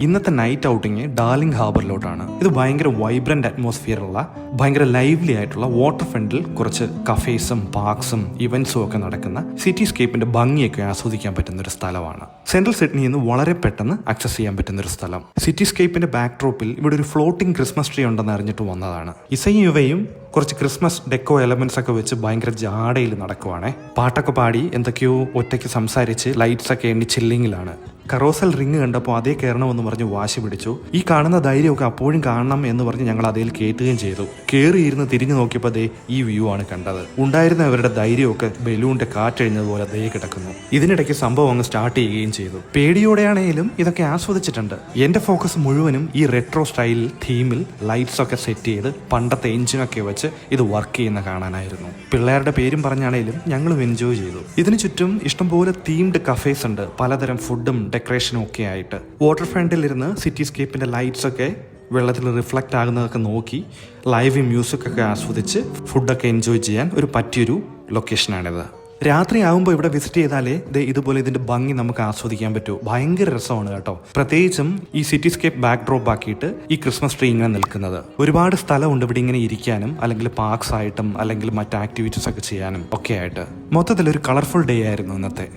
ഇന്നത്തെ night outing darling ഹാർബറിലോട്ടാണ്. ഇത് ഭയങ്കര വൈബ്രന്റ് അറ്റ്മോസ്ഫിയർ ഉള്ള ഭയങ്കര ലൈവ്ലി ആയിട്ടുള്ള വാട്ടർ ഫ്രണ്ടിൽ കുറച്ച് കഫേസും പാർക്സും ഇവന്റ്സും ഒക്കെ നടക്കുന്ന സിറ്റിസ്കേപ്പിന്റെ ഭംഗിയൊക്കെ ആസ്വദിക്കാൻ പറ്റുന്ന ഒരു സ്ഥലമാണ്. സെൻട്രൽ സിഡ്നിയിൽ നിന്ന് വളരെ പെട്ടെന്ന് ആക്സസ് ചെയ്യാൻ പറ്റുന്ന ഒരു സ്ഥലം. സിറ്റിസ്കേപ്പിന്റെ ബാക്ക്ഡ്രോപ്പിൽ ഇവിടെ ഒരു ഫ്ലോട്ടിംഗ് ക്രിസ്മസ് ട്രീ ഉണ്ടെന്ന് അറിഞ്ഞിട്ട് വന്നതാണ്. ഇസയും യുവയും കുറച്ച് ക്രിസ്മസ് ഡെക്കോ എലമെന്റ്സ് ഒക്കെ വെച്ച് ഭയങ്കര ജാടയിൽ നടക്കുവാണേ. പാട്ടൊക്കെ പാടി എന്തൊക്കെയോ ഒറ്റയ്ക്ക് സംസാരിച്ച് ലൈറ്റ്സ് ഒക്കെ എണ്ണി ചില്ലിങ്ങിലാണ്. കറോസൽ റിങ് കണ്ടപ്പോൾ അതേ കയറണമെന്ന് പറഞ്ഞ് വാശി പിടിച്ചു. ഈ കാണുന്ന ധൈര്യമൊക്കെ അപ്പോഴും കാണണം എന്ന് പറഞ്ഞ് ഞങ്ങൾ അതിൽ കയറ്റുകയും ചെയ്തു. കയറിയിരുന്ന് തിരിഞ്ഞു നോക്കിയപ്പോൾ ദേ ഈ വ്യൂ ആണ് കണ്ടത്. ഉണ്ടായിരുന്നവരുടെ ധൈര്യമൊക്കെ ബലൂണിന്റെ കാറ്റഴിഞ്ഞതുപോലെ ദേ കിടക്കുന്നു. ഇതിനിടയ്ക്ക് സംഭവം അങ്ങ് സ്റ്റാർട്ട് ചെയ്യുകയും ചെയ്തു. പേടിയോടെയാണെങ്കിലും ഇതൊക്കെ ആസ്വദിച്ചിട്ടുണ്ട്. എന്റെ ഫോക്കസ് മുഴുവനും ഈ റെട്രോ സ്റ്റൈൽ തീമിൽ ലൈറ്റ്സ് ഒക്കെ സെറ്റ് ചെയ്ത് പണ്ടത്തെ എഞ്ചിനൊക്കെ വെച്ച് ഇത് വർക്ക് ചെയ്യുന്ന കാണാനായിരുന്നു. പിള്ളേരുടെ പേരും പറഞ്ഞാണേലും ഞങ്ങളും എൻജോയ് ചെയ്തു. ഇതിനു ചുറ്റും ഇഷ്ടംപോലെ തീംഡ് കഫേസ് ഉണ്ട്, പലതരം ഫുഡും ഡെക്കറേഷനും ഒക്കെ ആയിട്ട്. വാട്ടർ ഫ്രണ്ടിൽ ഇരുന്ന് സിറ്റിസ്കേപ്പിന്റെ ലൈറ്റ്സ് ഒക്കെ വെള്ളത്തിൽ റിഫ്ലക്റ്റ് ആകുന്നതൊക്കെ നോക്കി ലൈവ് മ്യൂസിക് ഒക്കെ ആസ്വദിച്ച് ഫുഡൊക്കെ എൻജോയ് ചെയ്യാൻ ഒരു പറ്റിയൊരു ലൊക്കേഷനാണിത്. രാത്രി ആകുമ്പോൾ ഇവിടെ വിസിറ്റ് ചെയ്താലേ ഇതുപോലെ ഇതിന്റെ ഭംഗി നമുക്ക് ആസ്വദിക്കാൻ പറ്റൂ. ഭയങ്കര രസമാണ് കേട്ടോ. പ്രത്യേകിച്ചും ഈ സിറ്റിസ്കേപ്പ് ബാക്ക് ഡ്രോപ്പ് ആക്കിയിട്ട് ഈ ക്രിസ്മസ് ട്രീ ഇങ്ങനെ നിൽക്കുന്നത്. ഒരുപാട് സ്ഥലമുണ്ട് ഇവിടെ ഇങ്ങനെ ഇരിക്കാനും, അല്ലെങ്കിൽ പാർക്സ് ആയിട്ടും അല്ലെങ്കിൽ മറ്റ് ആക്ടിവിറ്റീസ് ഒക്കെ ചെയ്യാനും ഒക്കെ ആയിട്ട്. മൊത്തത്തിൽ ഒരു കളർഫുൾ ഡേ ആയിരുന്നു ഇന്നത്തെ.